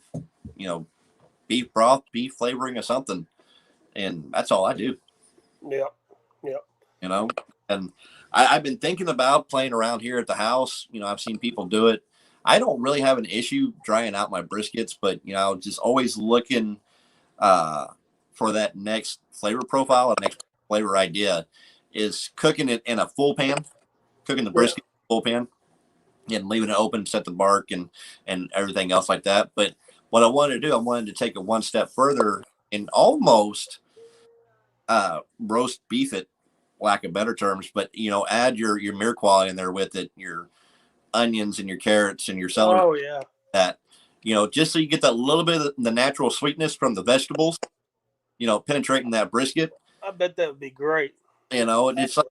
beef broth, beef flavoring or something, and that's all I do. yeah. And I've been thinking about playing around here at the house. I've seen people do it. I don't really have an issue drying out my briskets, but just always looking for that next flavor profile, and next flavor idea is cooking it in a full pan, cooking the brisket in a full pan, and leaving it open, set the bark and everything else like that. But what I wanted to do, I wanted to take it one step further and almost roast beef it, lack of better terms, but add your Mirepoix in there with it, your onions and your carrots and your celery. Oh yeah. That just so you get that little bit of the natural sweetness from the vegetables, penetrating that brisket. I bet that would be great. And it's like,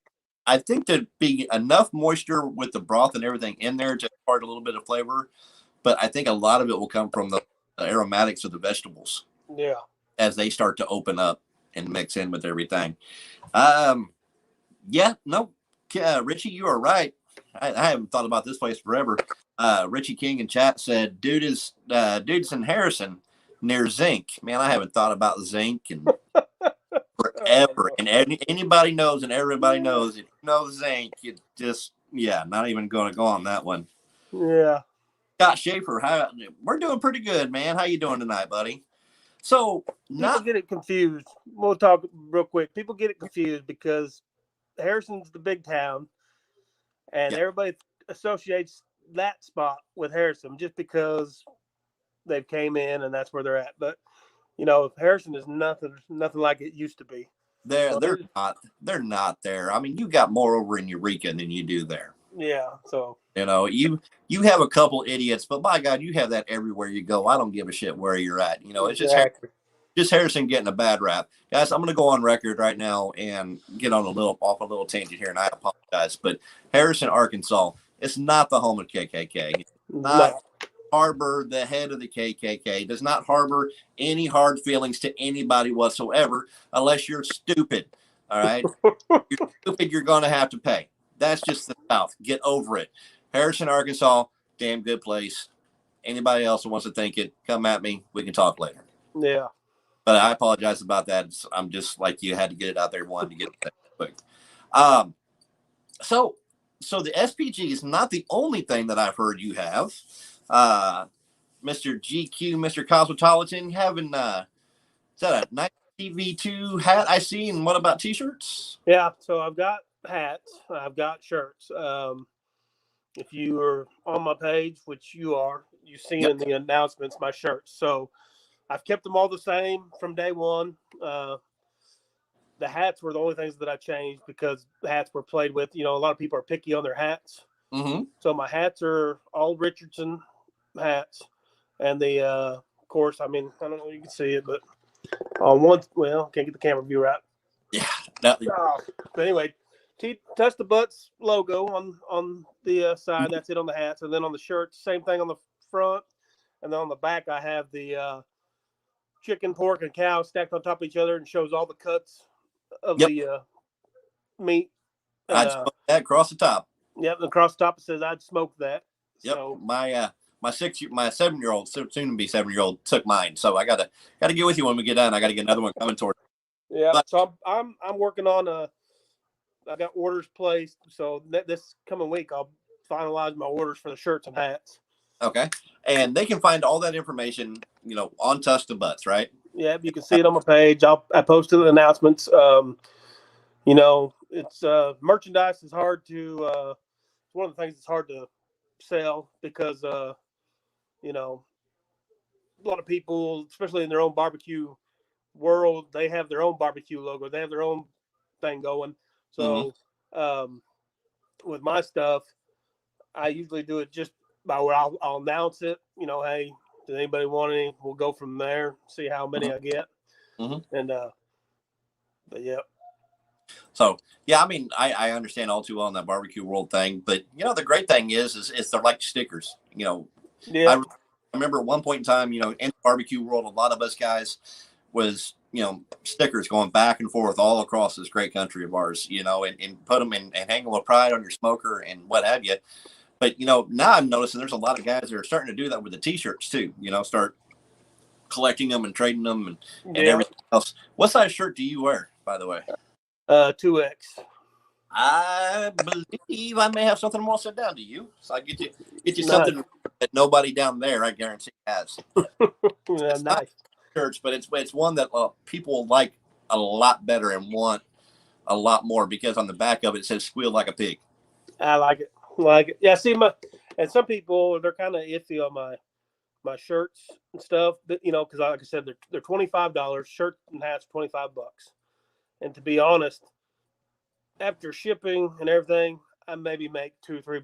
I think there'd be enough moisture with the broth and everything in there to impart a little bit of flavor, but I think a lot of it will come from the aromatics of the vegetables. Yeah. As they start to open up and mix in with everything. Richie, you are right. I haven't thought about this place forever. Richie King in chat said, dude's in Harrison near Zinc. Man, I haven't thought about Zinc and forever. And anybody knows, and everybody knows, if you know Zinc, you just, not even going to go on that one. Yeah. Scott Schaefer, we're doing pretty good, man. How you doing tonight, buddy? So people get it confused. We'll talk real quick. People get it confused because Harrison's the big town, and everybody associates that spot with Harrison just because they've came in and that's where they're at. But Harrison is nothing like it used to be. They're not there. I mean, you got more over in Eureka than you do there. Yeah. So you have a couple idiots, but by God, you have that everywhere you go. I don't give a shit where you're at. It's just Harrison getting a bad rap. Guys, I'm going to go on record right now and get on off a little tangent here, and I apologize. But Harrison, Arkansas, it's not the home of KKK. Not harbor the head of the KKK. Does not harbor any hard feelings to anybody whatsoever, unless you're stupid. All right, you're stupid. You're going to have to pay. That's just the South. Get over it. Harrison, Arkansas, damn good place. Anybody else who wants to think it, come at me. We can talk later. Yeah. But I apologize about that. I'm just like you, had to get it out there. Wanted to get it quick. So the SPG is not the only thing that I've heard you have. Mr. GQ, Mr. Cosmopolitan, having is that a nice TV2 hat I see? And what about t-shirts? Yeah, so I've got hats, I've got shirts. If you are on my page, which you are, you've seen in the announcements my shirts. So I've kept them all the same from day one. The hats were the only things that I changed because the hats were played with. A lot of people are picky on their hats. Mm-hmm. So my hats are all Richardson hats. And of course, I don't know if you can see it, but on one, can't get the camera view right. Yeah. But anyway, touch the Butts logo on the side. That's it on the hats. And then on the shirts, same thing on the front. And then on the back, I have the chicken, pork, and cow stacked on top of each other and shows all the cuts of the meat. I'd smoke that across the top. Yep, and across the top it says I'd smoke that. Yep. So, my 7-year-old, soon to be 7-year-old, took mine. So I gotta get with you when we get done. I gotta get another one coming toward. Yeah. So I'm working on I got orders placed. So this coming week I'll finalize my orders for the shirts and hats. Okay. And they can find all that information, on Touch the Butts, right? Yeah, you can see it on my page. I posted the announcements. It's merchandise is hard to it's one of the things that's hard to sell because a lot of people, especially in their own barbecue world, they have their own barbecue logo. They have their own thing going. So with my stuff, I usually do it just by where I'll announce it. You know, hey, does anybody want any? We'll go from there. See how many I get. And but yeah. So yeah, I mean, I understand all too well in that barbecue world thing, but you know, the great thing is they're like stickers. You know, Yeah. I remember at one point in time, you know, in the barbecue world, a lot of us guys was, you know, stickers going back and forth all across this great country of ours, you know, and put them in and hang them with pride on your smoker and what have you. But, you know, now I'm noticing there's a lot of guys that are starting to do that with the t-shirts too, you know, start collecting them and trading them and everything else. What size shirt do you wear, by the way? 2X. I believe I may have something more set down to you. So I get you something that nobody down there, I guarantee, has. Yeah, nice. Shirts, but it's one that people like a lot better and want a lot more because on the back of it says "squeal like a pig." I like it. Yeah, see, and some people, they're kind of iffy on my shirts and stuff. But, you know, because like I said, they're $25. Shirt and hats $25. And to be honest, after shipping and everything, I maybe make $2-3.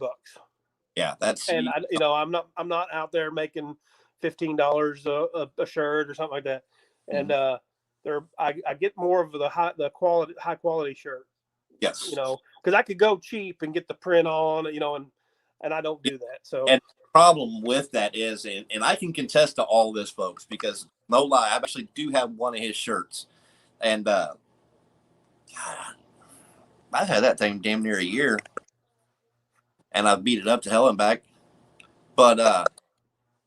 Yeah, that's and I'm not out there making $15 a shirt or something like that. And I get more of the high quality shirt. Yes, you know, because I could go cheap and get the print on, you know, and I don't do that. So and the problem with that is, and I can contest to all this, folks, because no lie, I actually do have one of his shirts, and God, I've had that thing damn near a year, and I've beat it up to hell and back, but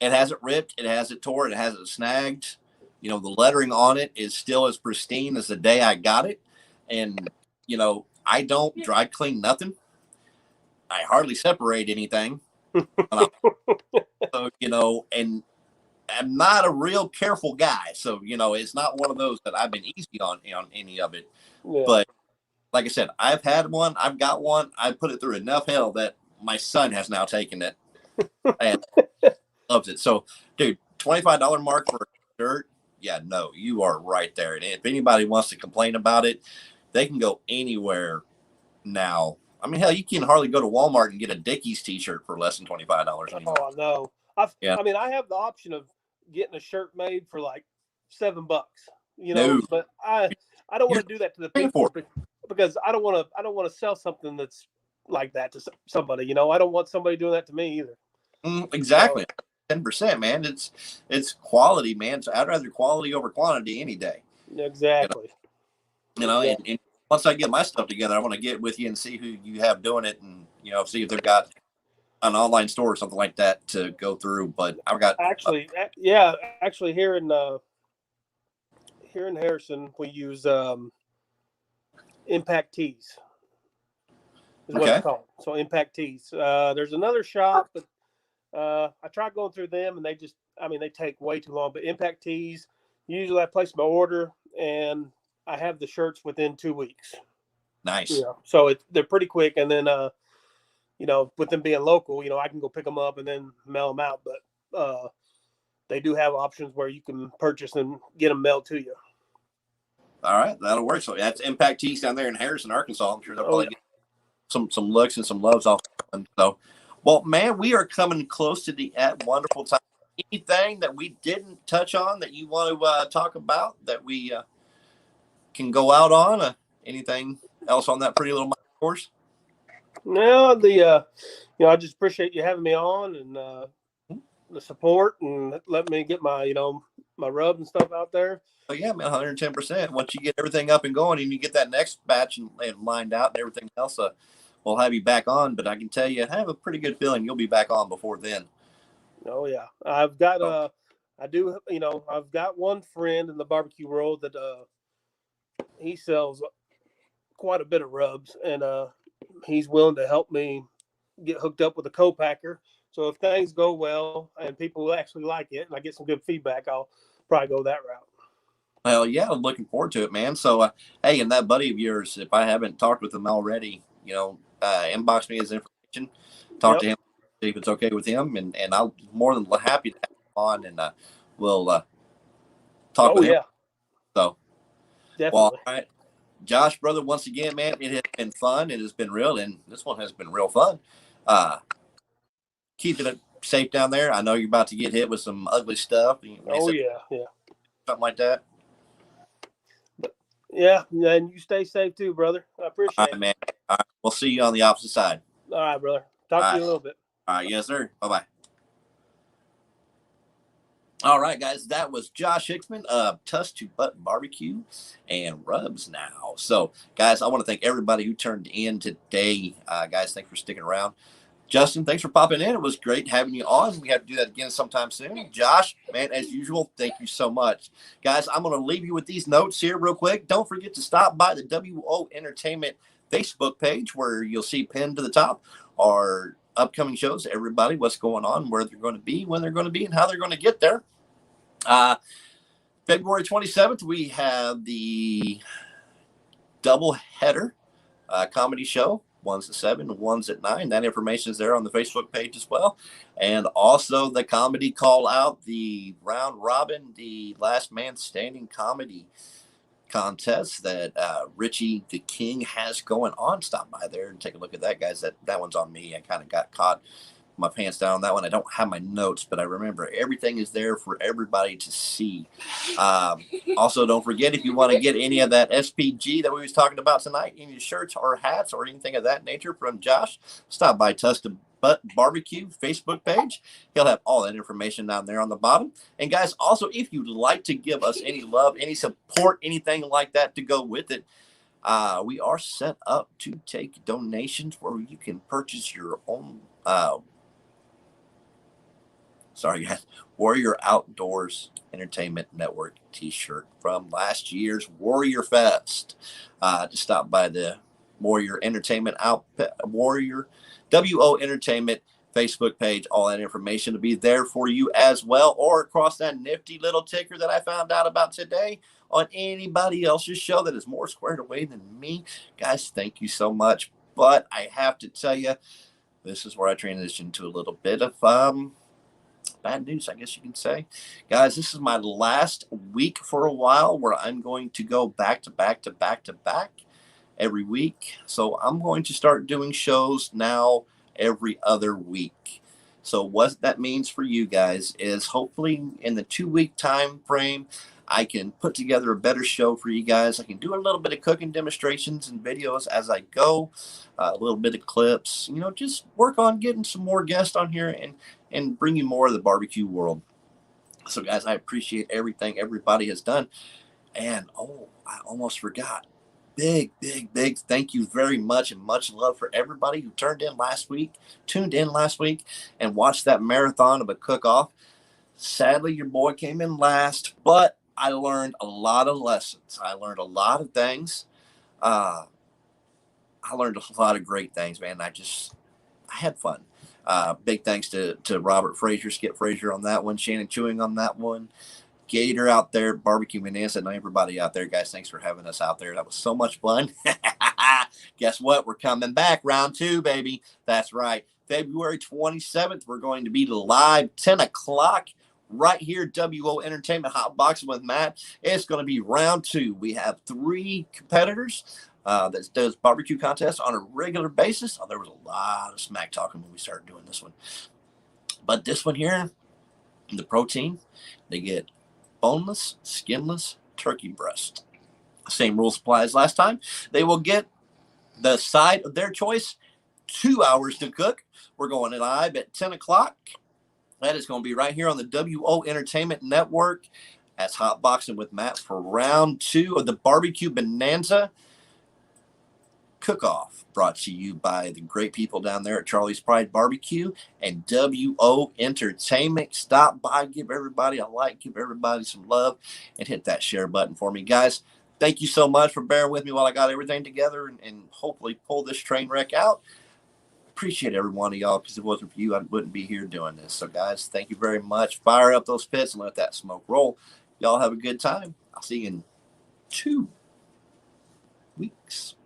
it hasn't ripped, it hasn't tore, it hasn't snagged. You know, the lettering on it is still as pristine as the day I got it, and you know, I don't dry clean nothing. I hardly separate anything. So, you know, and I'm not a real careful guy. So, you know, it's not one of those that I've been easy on any of it. yeah. But like I said, I've had one, I've got one. I put it through enough hell that my son has now taken it and loves it. So, dude, $25 mark for a shirt. Yeah, no, you are right there. And if anybody wants to complain about it, they can go anywhere now. I mean, hell, you can hardly go to Walmart and get a Dickies t-shirt for less than $25 anymore. Oh, I know. I mean, I have the option of getting a shirt made for like $7, you know, No. but I don't want to do that to the people because I don't want to sell something that's like that to somebody, you know. I don't want somebody doing that to me either. Exactly. 10%, man. It's quality, man. So I'd rather quality over quantity any day. Exactly. You know, and once I get my stuff together, I want to get with you and see who you have doing it, and you know, see if they've got an online store or something like that to go through. But I've got actually here in Harrison we use Impact Tees. Is what it's called. So Impact Tees. There's another shop, but I tried going through them, and they take way too long. But Impact Tees, usually I place my order and I have the shirts within 2 weeks. Nice. Yeah. So they're pretty quick, and then you know, with them being local, you know, I can go pick them up and then mail them out. But they do have options where you can purchase and get them mailed to you. All right, that'll work. So that's Impact Tees down there in Harrison, Arkansas. I'm sure they'll probably get some looks and some loves off them. So, well, man, we are coming close to the wonderful time. Anything that we didn't touch on that you want to talk about that we can go out on? Anything else on that pretty little course? No, you know, I just appreciate you having me on and the support and let me get my, you know, my rub and stuff out there. Oh yeah, man, 110%. Once you get everything up and going and you get that next batch and lined out and everything else, we'll have you back on. But I can tell you, I have a pretty good feeling you'll be back on before then. Oh yeah, I've got I've got one friend in the barbecue world that he sells quite a bit of rubs, and he's willing to help me get hooked up with a co-packer. So if things go well and people actually like it and I get some good feedback, I'll probably go that route. Well, yeah, I'm looking forward to it, man. So, hey, and that buddy of yours, if I haven't talked with him already, you know, inbox me his information, talk to him, see if it's okay with him, and I'm more than happy to have him on. And we'll talk Oh with him. yeah, So, definitely. well, all right. Josh, brother, once again, man, it has been fun. It has been real, and this one has been real fun. Keeping it safe down there. I know you're about to get hit with some ugly stuff. Oh yeah, yeah, something like that. yeah. And you stay safe too, brother. I appreciate All it. right, man. All right, we'll see you on the opposite side. All right, brother. Talk All to you right. a little bit. All right, yes, sir. Bye-bye. All right, guys, that was Josh Hicksman of Tusk to Butt Barbecue and Rubs Now. So, guys, I want to thank everybody who turned in today. Guys, thanks for sticking around. Justin, thanks for popping in. It was great having you on. We have to do that again sometime soon. Josh, man, as usual, thank you so much. Guys, I'm going to leave you with these notes here real quick. Don't forget to stop by the WO Entertainment Facebook page where you'll see pinned to the top our upcoming shows, everybody, what's going on, where they're going to be, when they're going to be, and how they're going to get there. February 27th, we have the double header comedy show. One's at 7, one's at 9. That information is there on the Facebook page as well. And also the comedy call out, the round robin, the last man standing comedy contest that Richie the King has going on. Stop by there and take a look at that, guys. That one's on me. I kind of got caught my pants down on that one. I don't have my notes, but I remember everything is there for everybody to see. Also, don't forget, if you want to get any of that SPG that we was talking about tonight, any shirts or hats or anything of that nature from Josh, stop by Tusk to Butt Barbecue Facebook page. He'll have all that information down there on the bottom. And guys, also, if you'd like to give us any love, any support, anything like that to go with it, we are set up to take donations where you can purchase your own Warrior Outdoors Entertainment Network t-shirt from last year's Warrior Fest. To stop by the Warrior WO Entertainment Facebook page. All that information to be there for you as well, or across that nifty little ticker that I found out about today on anybody else's show that is more squared away than me. Guys, thank you so much. But I have to tell you, this is where I transition to a little bit of bad news, I guess you can say. Guys, this is my last week for a while where I'm going to go back to back every week. So I'm going to start doing shows now every other week. So what that means for you guys is hopefully in the 2-week time frame, I can put together a better show for you guys. I can do a little bit of cooking demonstrations and videos as I go, a little bit of clips, just work on getting some more guests on here and bring you more of the barbecue world. So guys, I appreciate everything everybody has done. And I almost forgot. Big thank you very much, and much love for everybody who tuned in last week and watched that marathon of a cook-off. Sadly, your boy came in last, but I learned a lot of lessons. I learned a lot of things. I learned a lot of great things, man. I had fun. Big thanks to Robert Frazier, Skip Frazier on that one, Shannon Chewing on that one, Gator out there, Barbecue Bonanza, and everybody out there. Guys, thanks for having us out there. That was so much fun. Guess what? We're coming back. Round 2, baby. That's right. February 27th, we're going to be live 10 o'clock right here, WO Entertainment Hot Boxing with Matt. It's going to be round 2. We have 3 competitors that does barbecue contests on a regular basis. There was a lot of smack talking when we started doing this one. But this one here, the protein, they get boneless, skinless turkey breast. Same rules apply as last time. They will get the side of their choice, 2 hours to cook. We're going live at 10 o'clock. That is going to be right here on the WO Entertainment Network. That's Hot Boxing with Matt for round 2 of the Barbecue Bonanza Cook-Off, brought to you by the great people down there at Charlie's Pride Barbecue and WO Entertainment. Stop by, give everybody a like, give everybody some love, and hit that share button for me. Guys, thank you so much for bearing with me while I got everything together and hopefully pull this train wreck out. Appreciate every one of y'all, because if it wasn't for you, I wouldn't be here doing this. So, guys, thank you very much. Fire up those pits and let that smoke roll. Y'all have a good time. I'll see you in 2 weeks.